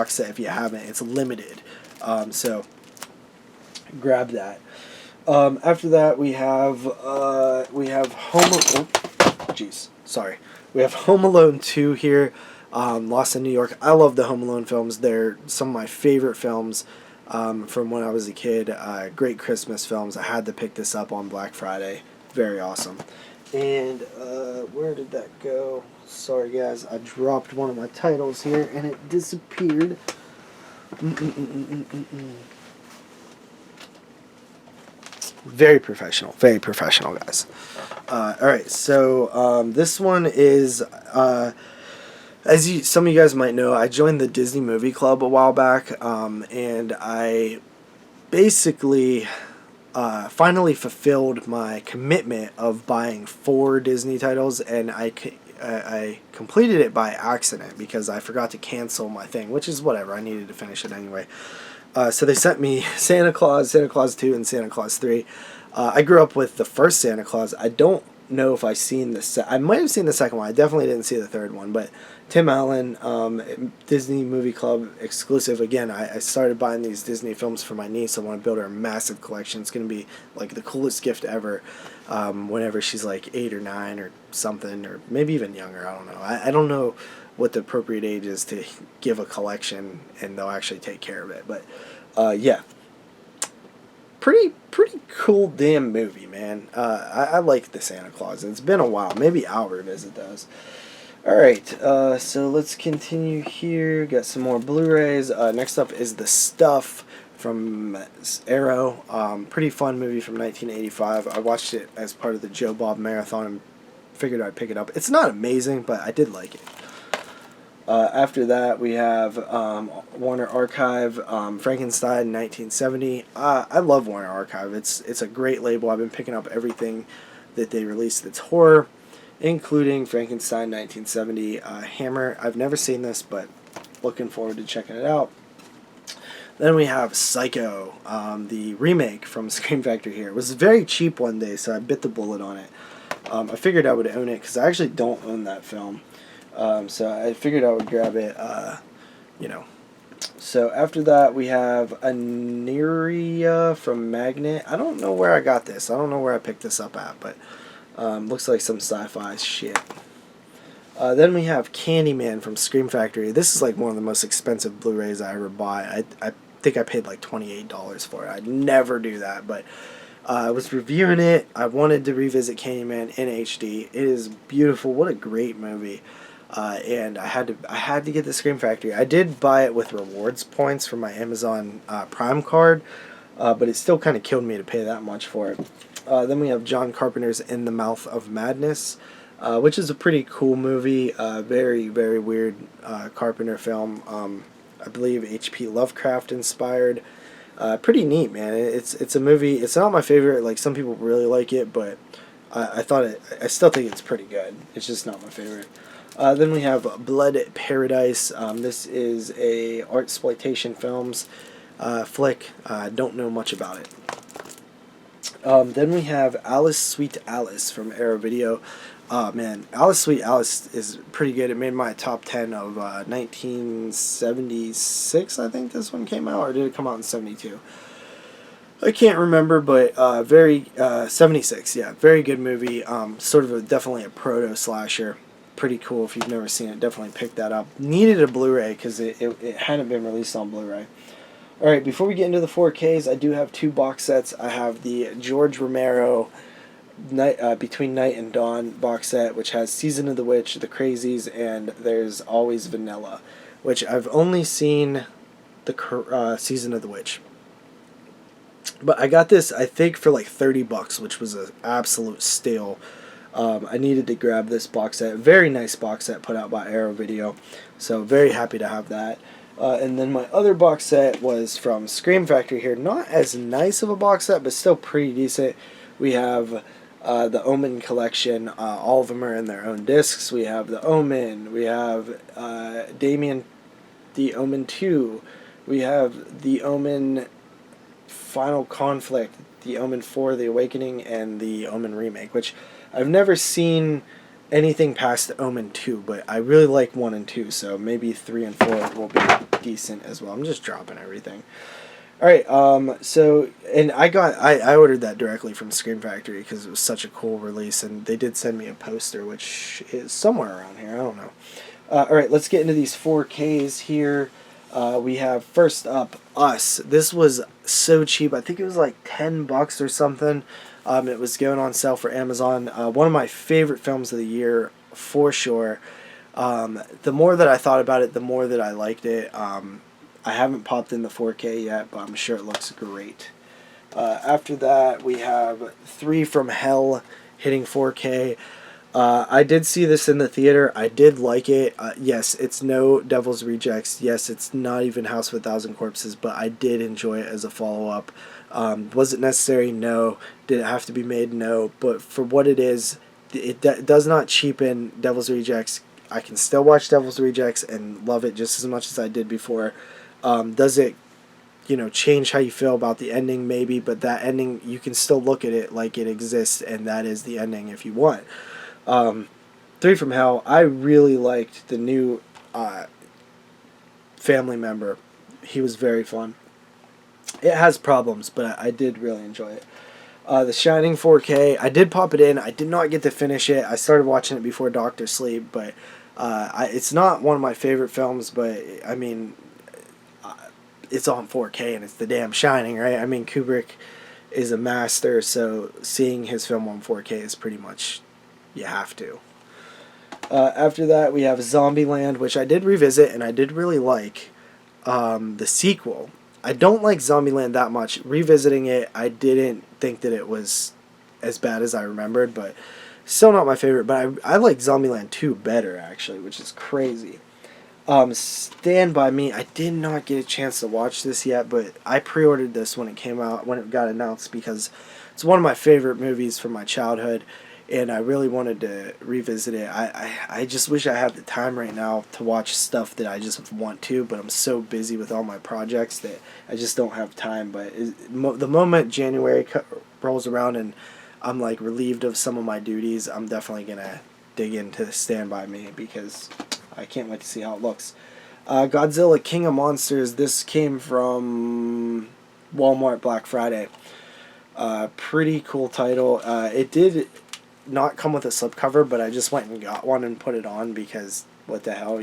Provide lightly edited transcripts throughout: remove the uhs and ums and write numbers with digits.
box set if you haven't. It's limited, so grab that. After that, we have we have Home Alone 2 here. Lost in New York. I love the Home Alone films. They're some of my favorite films from when I was a kid. Great Christmas films. I had to pick this up on Black Friday. Very awesome. And where did that go? Sorry guys, I dropped one of my titles here and it disappeared. Very professional guys. Alright, so this one is, some of you guys might know, I joined the Disney Movie Club a while back, and I basically finally fulfilled my commitment of buying 4 Disney titles, and I completed it by accident because I forgot to cancel my thing, which is whatever, I needed to finish it anyway. So they sent me Santa Claus 2, and Santa Claus 3. I grew up with the first Santa Claus. I don't know if I've seen I might have seen the second one. I definitely didn't see the third one, but Tim Allen, Disney Movie Club exclusive. Again, I started buying these Disney films for my niece. I want to build her a massive collection. It's going to be like the coolest gift ever whenever she's like 8 or 9 or something, or maybe even younger. I don't know. I don't know what the appropriate age is to give a collection and they'll actually take care of it. But yeah, pretty cool damn movie, man. I like the Santa Claus. It's been a while. Maybe I'll revisit those. Alright, so let's continue here. Got some more Blu-rays. Next up is The Stuff from Arrow. Pretty fun movie from 1985. I watched it as part of the Joe Bob Marathon and figured I'd pick it up. It's not amazing, but I did like it. After that, we have Warner Archive, Frankenstein, 1970. I love Warner Archive. It's a great label. I've been picking up everything that they released that's horror, including Frankenstein, 1970, Hammer. I've never seen this, but looking forward to checking it out. Then we have Psycho, the remake from Scream Factory here. It was very cheap one day, so I bit the bullet on it. I figured I would own it because I actually don't own that film. So I figured I would grab it, you know. So after that, we have Aneria from Magnet. I don't know where I got this. I don't know where I picked this up at, but looks like some sci-fi shit. Then we have Candyman from Scream Factory. This is like one of the most expensive Blu-rays I ever bought. I think I paid like $28 for it. I'd never do that, but I was reviewing it. I wanted to revisit Candyman in HD. It is beautiful. What a great movie. And I had to get the Scream Factory. I did buy it with rewards points from my Amazon Prime card, but it still kind of killed me to pay that much for it. Then we have John Carpenter's In the Mouth of Madness, which is a pretty cool movie. Very, very weird Carpenter film. I believe H.P. Lovecraft inspired. Pretty neat, man. It's a movie. It's not my favorite. Like, some people really like it, but I still think it's pretty good. It's just not my favorite. Then we have Blood Paradise. This is a artsploitation films flick. Don't know much about it. Then we have Alice Sweet Alice from Arrow Video. Man, Alice Sweet Alice is pretty good. It made my top 10 of 1976, I think this one came out, or did it come out in 72? I can't remember, but 76, yeah, very good movie. Sort of definitely a proto-slasher. Pretty cool. If you've never seen it, definitely pick that up. Needed a Blu-ray because it hadn't been released on Blu-ray. Alright, before we get into the 4Ks, I do have 2 box sets. I have the George Romero Between Night and Dawn box set, which has Season of the Witch, The Crazies, and There's Always Vanilla, which I've only seen the Season of the Witch. But I got this, I think, for like $30, which was an absolute steal. I needed to grab this box set. Very nice box set put out by Arrow Video. So very happy to have that. And then my other box set was from Scream Factory here. Not as nice of a box set, but still pretty decent. We have the Omen collection. All of them are in their own discs. We have the Omen. We have Damien, the Omen 2. We have the Omen Final Conflict, the Omen 4, The Awakening, and the Omen Remake, which I've never seen anything past Omen 2, but I really like 1 and 2, so maybe 3 and 4 will be decent as well. I'm just dropping everything. Alright, so, and I ordered that directly from Scream Factory because it was such a cool release, and they did send me a poster, which is somewhere around here, I don't know. Alright, let's get into these 4Ks here. We have, first up, Us. This was so cheap, I think it was like $10 or something. It was going on sale for Amazon. One of my favorite films of the year, for sure. The more that I thought about it, the more that I liked it. I haven't popped in the 4K yet, but I'm sure it looks great. After that, we have 3 from Hell hitting 4K. I did see this in the theater. I did like it. Yes, it's no Devil's Rejects. Yes, it's not even House of a Thousand Corpses, but I did enjoy it as a follow-up. Was it necessary? No. Did it have to be made? No. But for what it is, it does not cheapen Devil's Rejects. I can still watch Devil's Rejects and love it just as much as I did before. Does it, change how you feel about the ending? Maybe, but that ending, you can still look at it like it exists, and that is the ending if you want. 3 from Hell, I really liked the new family member. He was very fun. It has problems, but I did really enjoy it. The Shining 4K, I did pop it in. I did not get to finish it. I started watching it before Doctor Sleep, but it's not one of my favorite films, but I mean, it's on 4K and it's the damn Shining, right? I mean, Kubrick is a master, so seeing his film on 4K is pretty much, you have to. After that, we have Zombieland, which I did revisit and I did really like. The sequel, I don't like Zombieland that much. Revisiting it, I didn't think that it was as bad as I remembered, but still not my favorite. But I like Zombieland 2 better, actually, which is crazy. Stand By Me, I did not get a chance to watch this yet, but I pre-ordered this when it came out, when it got announced, because it's one of my favorite movies from my childhood, and I really wanted to revisit it. I just wish I had the time right now to watch stuff that I just want to, but I'm so busy with all my projects that I just don't have time. But the moment January rolls around and I'm like relieved of some of my duties, I'm definitely going to dig into Stand By Me because I can't wait to see how it looks. Godzilla King of Monsters, this came from Walmart Black Friday. Pretty cool title. It did not come with a slipcover, but I just went and got one and put it on because what the hell,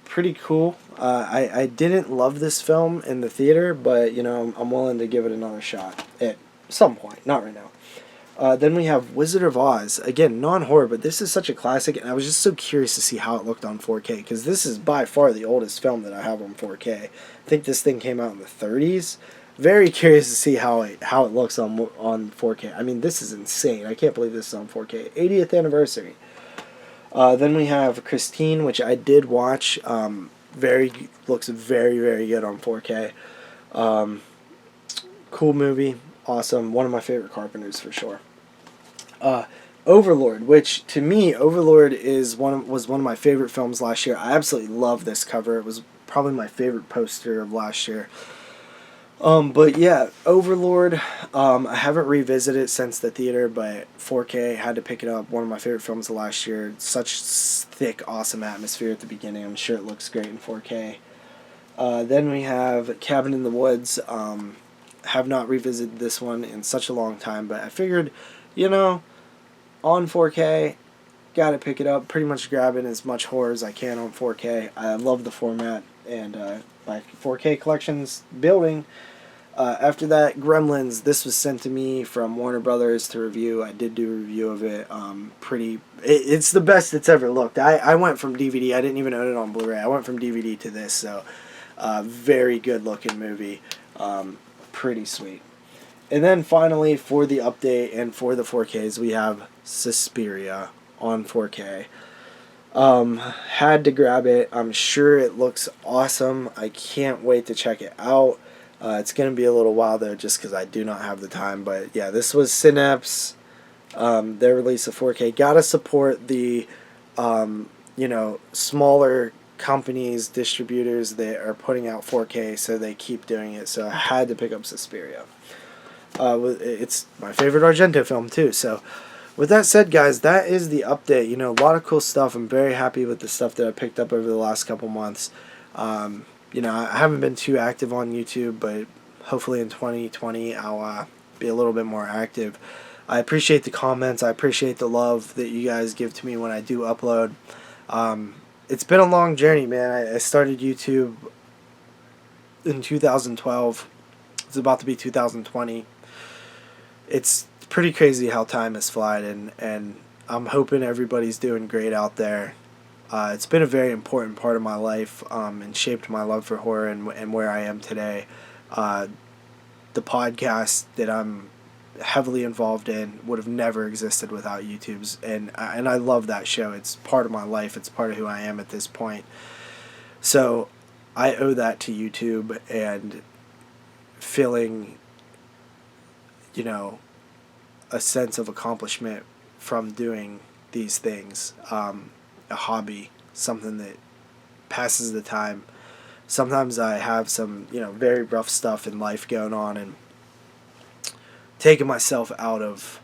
pretty cool. I didn't love this film in the theater, but I'm willing to give it another shot at some point, not right now. Then we have Wizard of Oz, again non-horror, but this is such a classic, and I was just so curious to see how it looked on 4K because this is by far the oldest film that I have on 4K. I think this thing came out in the 30s. Very curious to see how it looks on 4K. I mean, this is insane. I can't believe this is on 4K. 80th anniversary. Then we have Christine, which I did watch. Looks very, very good on 4K. Cool movie. Awesome. One of my favorite Carpenters for sure. Overlord, which to me, Overlord was one of my favorite films last year. I absolutely love this cover. It was probably my favorite poster of last year. But yeah, Overlord, I haven't revisited it since the theater, but 4K, had to pick it up. One of my favorite films of last year. Such thick, awesome atmosphere at the beginning. I'm sure it looks great in 4K. Then we have Cabin in the Woods. Have not revisited this one in such a long time, but I figured, on 4K, gotta pick it up. Pretty much grabbing as much horror as I can on 4K. I love the format, and my 4K collection's building. After that, Gremlins. This was sent to me from Warner Brothers to review. I did do a review of it. It's the best it's ever looked. I went from DVD. I didn't even own it on Blu-ray. I went from DVD to this, so very good looking movie. Pretty sweet. And then finally, for the update and for the 4Ks, we have Suspiria on 4K. Had to grab it. I'm sure it looks awesome. I can't wait to check it out. It's going to be a little while though, just because I do not have the time. But yeah, this was Synapse. Their release of 4K. Gotta support the, smaller companies, distributors that are putting out 4K, so they keep doing it. So I had to pick up Suspiria. It's my favorite Argento film too. So with that said, guys, that is the update. You know, a lot of cool stuff. I'm very happy with the stuff that I picked up over the last couple months. You know, I haven't been too active on YouTube, but hopefully in 2020 I'll be a little bit more active. I appreciate the comments. I appreciate the love that you guys give to me when I do upload. It's been a long journey, man. I started YouTube in 2012. It's about to be 2020. It's pretty crazy how time has flown, and I'm hoping everybody's doing great out there. It's been a very important part of my life, and shaped my love for horror and where I am today. The podcast that I'm heavily involved in would have never existed without YouTube's, and I love that show. It's part of my life. It's part of who I am at this point. So I owe that to YouTube, and feeling, you know, a sense of accomplishment from doing these things. A hobby, something that passes the time. Sometimes I have some, you know, very rough stuff in life going on, and taking myself out of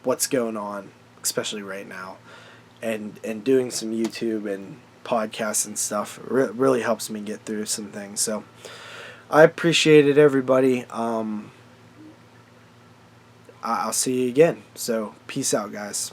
what's going on, especially right now, and doing some YouTube and podcasts and stuff really helps me get through some things. So I appreciate it, everybody. I'll see you again. So peace out, guys.